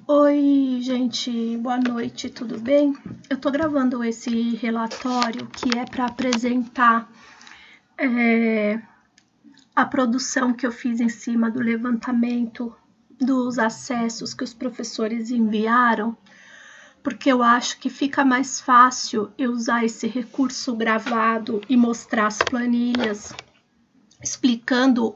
Oi, gente, boa noite, tudo bem? Eu tô gravando esse relatório que é para apresentar a produção que eu fiz em cima do levantamento dos acessos que os professores enviaram, porque eu acho que fica mais fácil eu usar esse recurso gravado e mostrar as planilhas, explicando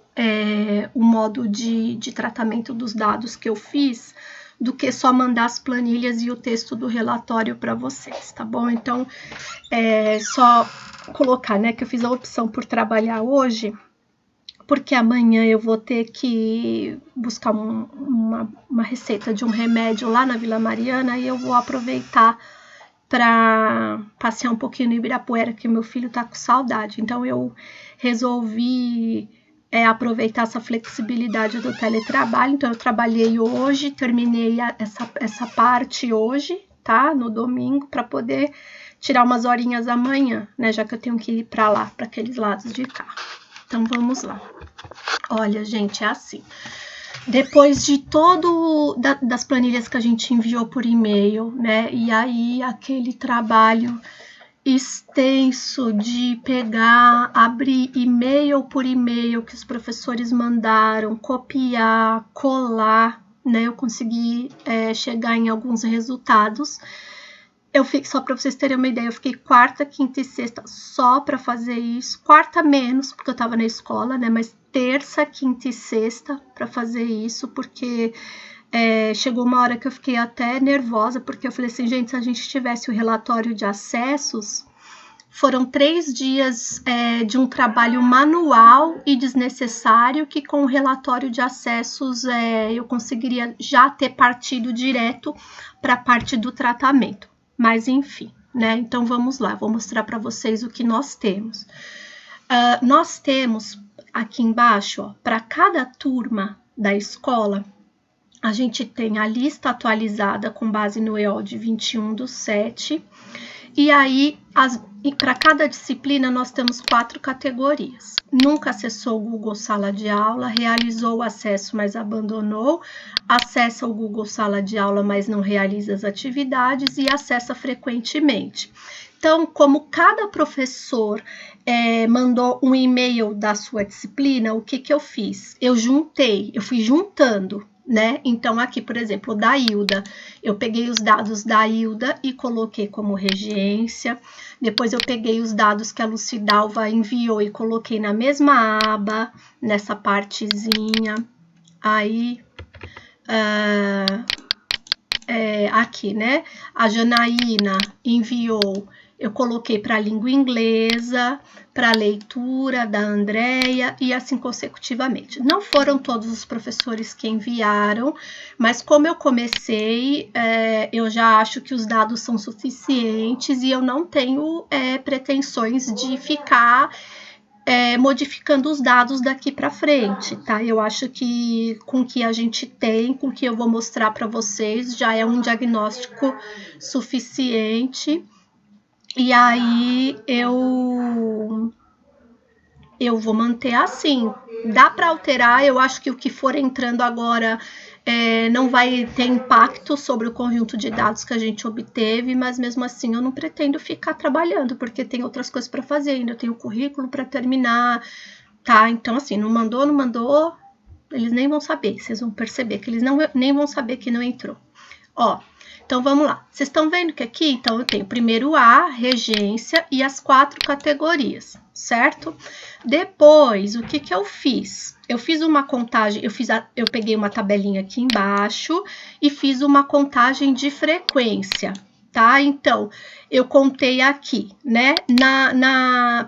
o modo de tratamento dos dados que eu fiz, do que só mandar as planilhas e o texto do relatório para vocês, tá bom? Então, só colocar, né, que eu fiz a opção por trabalhar hoje, porque amanhã eu vou ter que buscar uma receita de um remédio lá na Vila Mariana e eu vou aproveitar para passear um pouquinho no Ibirapuera, que meu filho tá com saudade. Então eu resolvi aproveitar essa flexibilidade do teletrabalho. Então eu trabalhei hoje, terminei essa parte hoje, tá? No domingo, para poder tirar umas horinhas amanhã, né? Já que eu tenho que ir para lá, para aqueles lados de cá. Então vamos lá. Olha, gente, é assim. Depois de das planilhas que a gente enviou por e-mail, né? E aí aquele trabalho extenso de pegar, abrir e-mail por e-mail que os professores mandaram, copiar, colar, né? Eu consegui chegar em alguns resultados. Eu fiquei, só para vocês terem uma ideia, eu fiquei quarta, quinta e sexta só para fazer isso. Quarta menos, porque eu estava na escola, né? Mas terça, quinta e sexta para fazer isso, porque chegou uma hora que eu fiquei até nervosa, porque eu falei assim, gente, se a gente tivesse o relatório de acessos, foram 3 dias de um trabalho manual e desnecessário, que com o relatório de acessos eu conseguiria já ter partido direto para a parte do tratamento. Mas enfim, né? Então vamos lá, vou mostrar para vocês o que nós temos. Nós temos aqui embaixo, para cada turma da escola, a gente tem a lista atualizada com base no EO de 21/7, e aí para cada disciplina nós temos 4 categorias. Nunca acessou o Google Sala de Aula, realizou o acesso, mas abandonou, acessa o Google Sala de Aula, mas não realiza as atividades, e acessa frequentemente. Então, como cada professor mandou um e-mail da sua disciplina, o que eu fiz? Eu fui juntando, né? Então, aqui, por exemplo, da Hilda, eu peguei os dados da Hilda e coloquei como regência. Depois eu peguei os dados que a Lucidalva enviou e coloquei na mesma aba, nessa partezinha. Aí, aqui, né? A Janaína enviou, eu coloquei para a língua inglesa, para a leitura da Andréia e assim consecutivamente. Não foram todos os professores que enviaram, mas como eu comecei, eu já acho que os dados são suficientes e eu não tenho pretensões de ficar modificando os dados daqui para frente, tá? Eu acho que com o que a gente tem, com o que eu vou mostrar para vocês, já é um diagnóstico suficiente. E aí eu vou manter assim. Dá para alterar, eu acho que o que for entrando agora não vai ter impacto sobre o conjunto de dados que a gente obteve, mas mesmo assim eu não pretendo ficar trabalhando, porque tem outras coisas para fazer ainda, eu tenho o currículo para terminar, tá? Então assim, não mandou, eles nem vão saber, vocês vão perceber que eles nem vão saber que não entrou. Ó, então vamos lá, vocês estão vendo que aqui, então eu tenho primeiro a regência e as 4 categorias, certo? Depois, o que eu fiz? Eu fiz uma contagem, eu peguei uma tabelinha aqui embaixo e fiz uma contagem de frequência, tá? Então, eu contei aqui, né,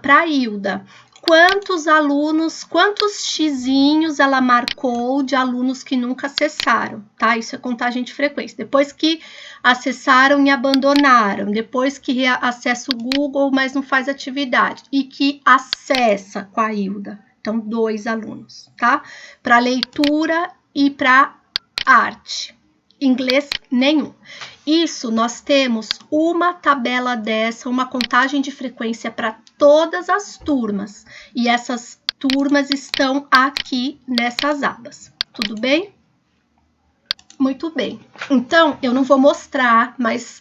para a Hilda, quantos alunos, quantos xizinhos ela marcou de alunos que nunca acessaram, tá? Isso é contagem de frequência. Depois que acessaram e abandonaram, depois que acessa o Google, mas não faz atividade, e que acessa com a Hilda. Então, 2 alunos, tá? Para leitura e para arte. Inglês, nenhum. Isso, nós temos uma tabela dessa, uma contagem de frequência para todas as turmas. E essas turmas estão aqui nessas abas. Tudo bem? Muito bem. Então, eu não vou mostrar, mas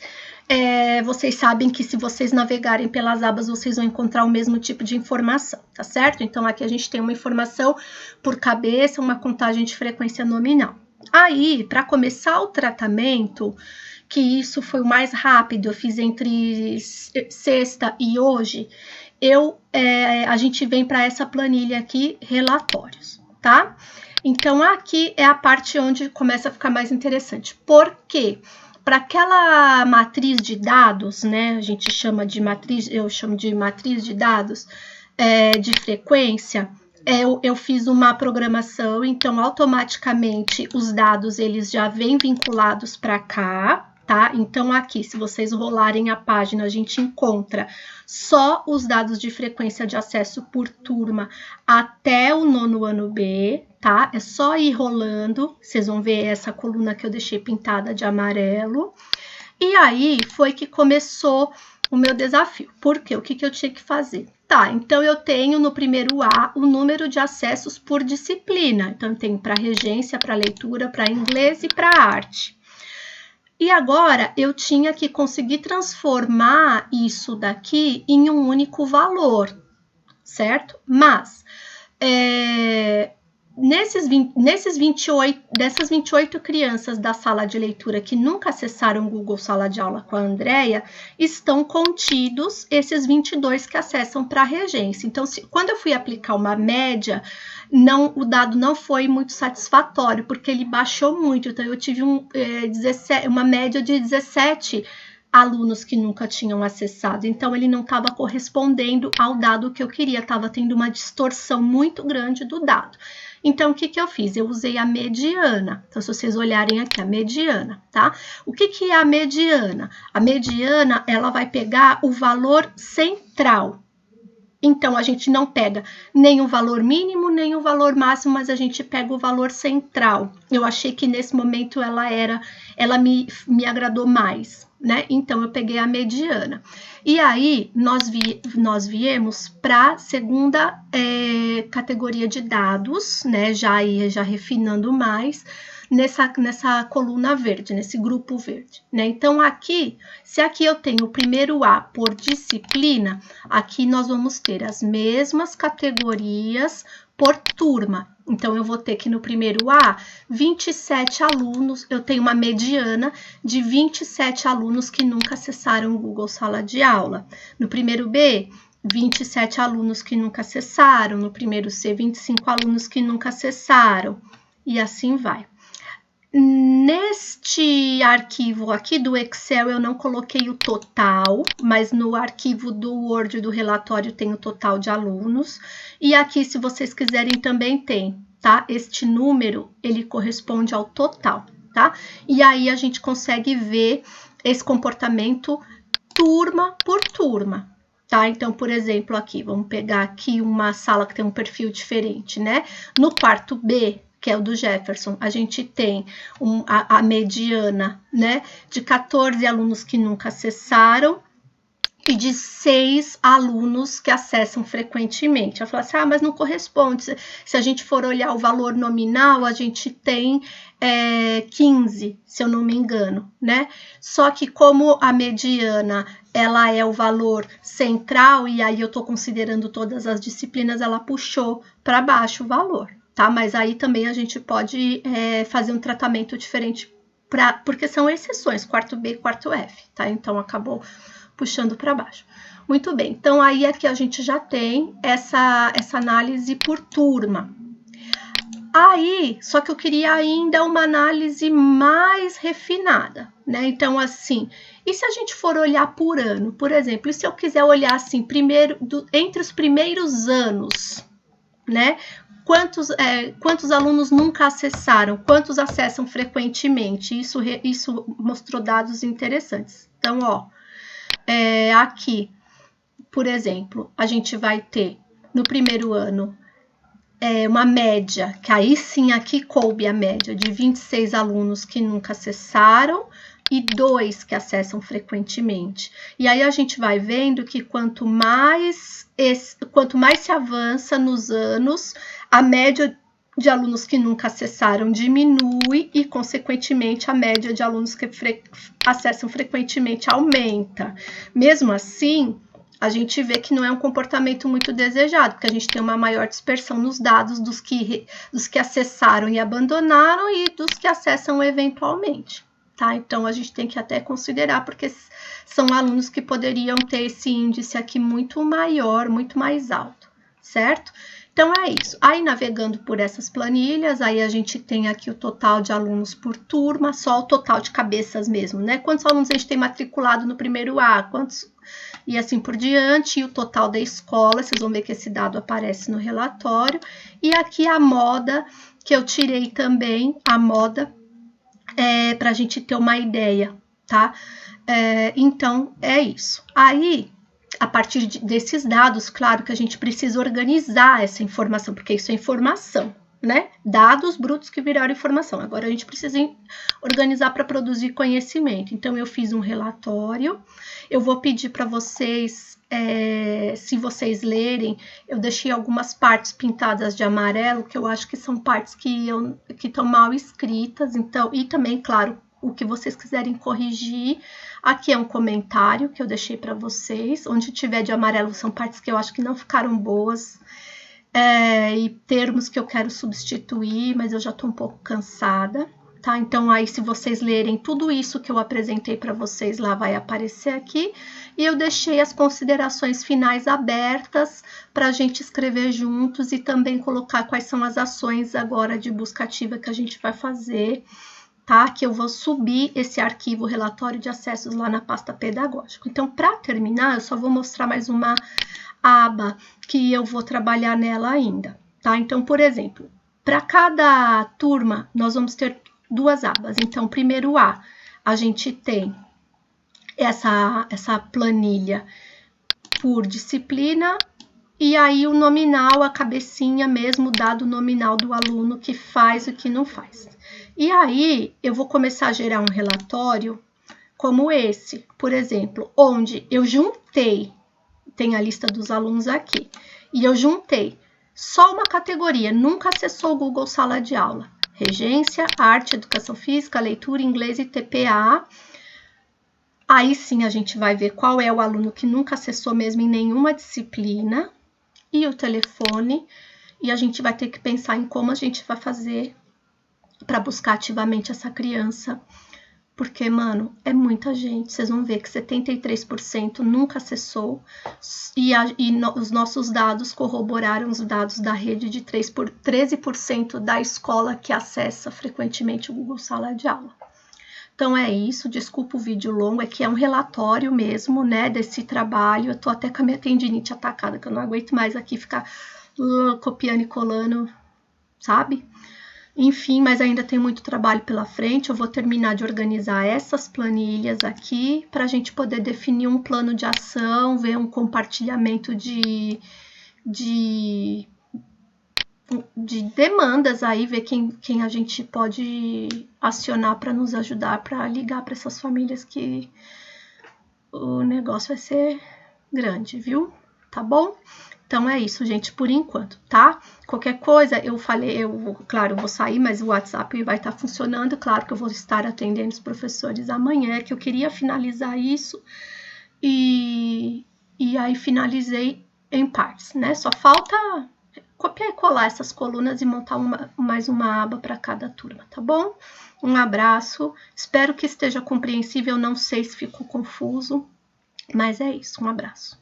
vocês sabem que se vocês navegarem pelas abas, vocês vão encontrar o mesmo tipo de informação, tá certo? Então, aqui a gente tem uma informação por cabeça, uma contagem de frequência nominal. Aí, para começar o tratamento, que isso foi o mais rápido, eu fiz entre sexta e hoje, a gente vem para essa planilha aqui, relatórios, tá? Então, aqui é a parte onde começa a ficar mais interessante. Por quê? Para aquela matriz de dados, né? A gente chama de matriz, eu chamo de matriz de dados de frequência. Eu fiz uma programação, então automaticamente os dados eles já vêm vinculados para cá, tá? Então aqui, se vocês rolarem a página, a gente encontra só os dados de frequência de acesso por turma até o 9º ano B, tá? É só ir rolando, vocês vão ver essa coluna que eu deixei pintada de amarelo. E aí foi que começou o meu desafio. Por quê? O que eu tinha que fazer? Tá, então eu tenho no primeiro A o número de acessos por disciplina. Então eu tenho para regência, para leitura, para inglês e para arte. E agora eu tinha que conseguir transformar isso daqui em um único valor, certo? Mas dessas 28 crianças da sala de leitura que nunca acessaram o Google Sala de Aula com a Andrea, estão contidos esses 22 que acessam para a regência. Então, quando eu fui aplicar uma média, o dado não foi muito satisfatório, porque ele baixou muito. Então, eu tive uma média de 17 alunos que nunca tinham acessado, então ele não estava correspondendo ao dado que eu queria, estava tendo uma distorção muito grande do dado. Então, o que eu fiz? Eu usei a mediana. Então, se vocês olharem aqui, a mediana, tá? O que é a mediana? A mediana, ela vai pegar o valor central. Então, a gente não pega nem o valor mínimo, nem o valor máximo, mas a gente pega o valor central. Eu achei que nesse momento ela me agradou mais, né? Então, eu peguei a mediana. E aí, nós viemos para a segunda categoria de dados, né? Já refinando mais, nessa coluna verde, nesse grupo verde, né? Então, aqui, se aqui eu tenho o primeiro A por disciplina, aqui nós vamos ter as mesmas categorias por turma. Então, eu vou ter que no primeiro A, 27 alunos, eu tenho uma mediana de 27 alunos que nunca acessaram o Google Sala de Aula. No primeiro B, 27 alunos que nunca acessaram. No primeiro C, 25 alunos que nunca acessaram. E assim vai. Neste arquivo aqui do Excel eu não coloquei o total, mas no arquivo do Word do relatório tem o total de alunos. E aqui, se vocês quiserem, também tem, tá? Este número, ele corresponde ao total, tá? E aí a gente consegue ver esse comportamento turma por turma, tá? Então, por exemplo, aqui, vamos pegar aqui uma sala que tem um perfil diferente, né? No quarto B, que é o do Jefferson, a gente tem a mediana, né, de 14 alunos que nunca acessaram e de 6 alunos que acessam frequentemente. Eu falo assim, mas não corresponde. Se a gente for olhar o valor nominal, a gente tem 15, se eu não me engano, né? Só que como a mediana, ela é o valor central, e aí eu estou considerando todas as disciplinas, ela puxou para baixo o valor. Tá? Mas aí também a gente pode fazer um tratamento diferente, porque são exceções, quarto B e quarto F, tá? Então, acabou puxando para baixo. Muito bem, então aí aqui a gente já tem essa análise por turma. Aí, só que eu queria ainda uma análise mais refinada, né? Então, assim, e se a gente for olhar por ano? Por exemplo, e se eu quiser olhar assim, entre os primeiros anos, né? Quantos alunos nunca acessaram, quantos acessam frequentemente, isso mostrou dados interessantes. Então, ó, aqui, por exemplo, a gente vai ter no primeiro ano uma média, que aí sim aqui coube a média de 26 alunos que nunca acessaram e 2 que acessam frequentemente. E aí a gente vai vendo que quanto mais se avança nos anos, a média de alunos que nunca acessaram diminui e, consequentemente, a média de alunos que acessam frequentemente aumenta. Mesmo assim, a gente vê que não é um comportamento muito desejado, porque a gente tem uma maior dispersão nos dados dos que acessaram e abandonaram e dos que acessam eventualmente, tá? Então, a gente tem que até considerar, porque são alunos que poderiam ter esse índice aqui muito maior, muito mais alto, certo? Então, é isso. Aí, navegando por essas planilhas, aí a gente tem aqui o total de alunos por turma, só o total de cabeças mesmo, né? Quantos alunos a gente tem matriculado no primeiro A, quantos... E assim por diante, e o total da escola, vocês vão ver que esse dado aparece no relatório. E aqui a moda, que eu tirei também, a moda, para a gente ter uma ideia, tá? Então, é isso. Aí, a partir desses dados, claro que a gente precisa organizar essa informação, porque isso é informação, né? Dados brutos que viraram informação. Agora, a gente precisa organizar para produzir conhecimento. Então, eu fiz um relatório. Eu vou pedir para vocês, se vocês lerem, eu deixei algumas partes pintadas de amarelo, que eu acho que são partes que estão mal escritas. Então, e também, claro, o que vocês quiserem corrigir. Aqui é um comentário que eu deixei para vocês. Onde tiver de amarelo são partes que eu acho que não ficaram boas. E termos que eu quero substituir, mas eu já estou um pouco cansada, tá? Então, aí, se vocês lerem tudo isso que eu apresentei para vocês, lá vai aparecer aqui. E eu deixei as considerações finais abertas para a gente escrever juntos e também colocar quais são as ações agora de busca ativa que a gente vai fazer, tá? Que eu vou subir esse arquivo relatório de acessos lá na pasta pedagógica. Então, para terminar, eu só vou mostrar mais uma aba que eu vou trabalhar nela ainda, tá? Então, por exemplo, para cada turma, nós vamos ter duas abas. Então, primeiro A, a gente tem essa planilha por disciplina, e aí o nominal, a cabecinha mesmo, o dado nominal do aluno que faz e que não faz. E aí, eu vou começar a gerar um relatório como esse, por exemplo, onde eu juntei, tem a lista dos alunos aqui, e eu juntei só uma categoria, nunca acessou o Google Sala de Aula. Regência, arte, educação física, leitura, inglês e TPA. Aí sim a gente vai ver qual é o aluno que nunca acessou mesmo em nenhuma disciplina e o telefone. E a gente vai ter que pensar em como a gente vai fazer para buscar ativamente essa criança. Porque, mano, é muita gente. Vocês vão ver que 73% nunca acessou. E os nossos dados corroboraram os dados da rede de 13% da escola que acessa frequentemente o Google Sala de Aula. Então, é isso. Desculpa o vídeo longo. É que é um relatório mesmo, né, desse trabalho. Eu tô até com a minha tendinite atacada, que eu não aguento mais aqui ficar copiando e colando, sabe? Enfim, mas ainda tem muito trabalho pela frente. Eu vou terminar de organizar essas planilhas aqui para a gente poder definir um plano de ação, ver um compartilhamento de demandas aí, ver quem a gente pode acionar para nos ajudar, para ligar para essas famílias, que o negócio vai ser grande, viu? Tá bom? Então, é isso, gente, por enquanto, tá? Qualquer coisa, claro, eu vou sair, mas o WhatsApp vai estar funcionando. Claro que eu vou estar atendendo os professores amanhã, que eu queria finalizar isso. E aí, finalizei em partes, né? Só falta copiar e colar essas colunas e montar mais uma aba para cada turma, tá bom? Um abraço, espero que esteja compreensível, não sei se ficou confuso, mas é isso, um abraço.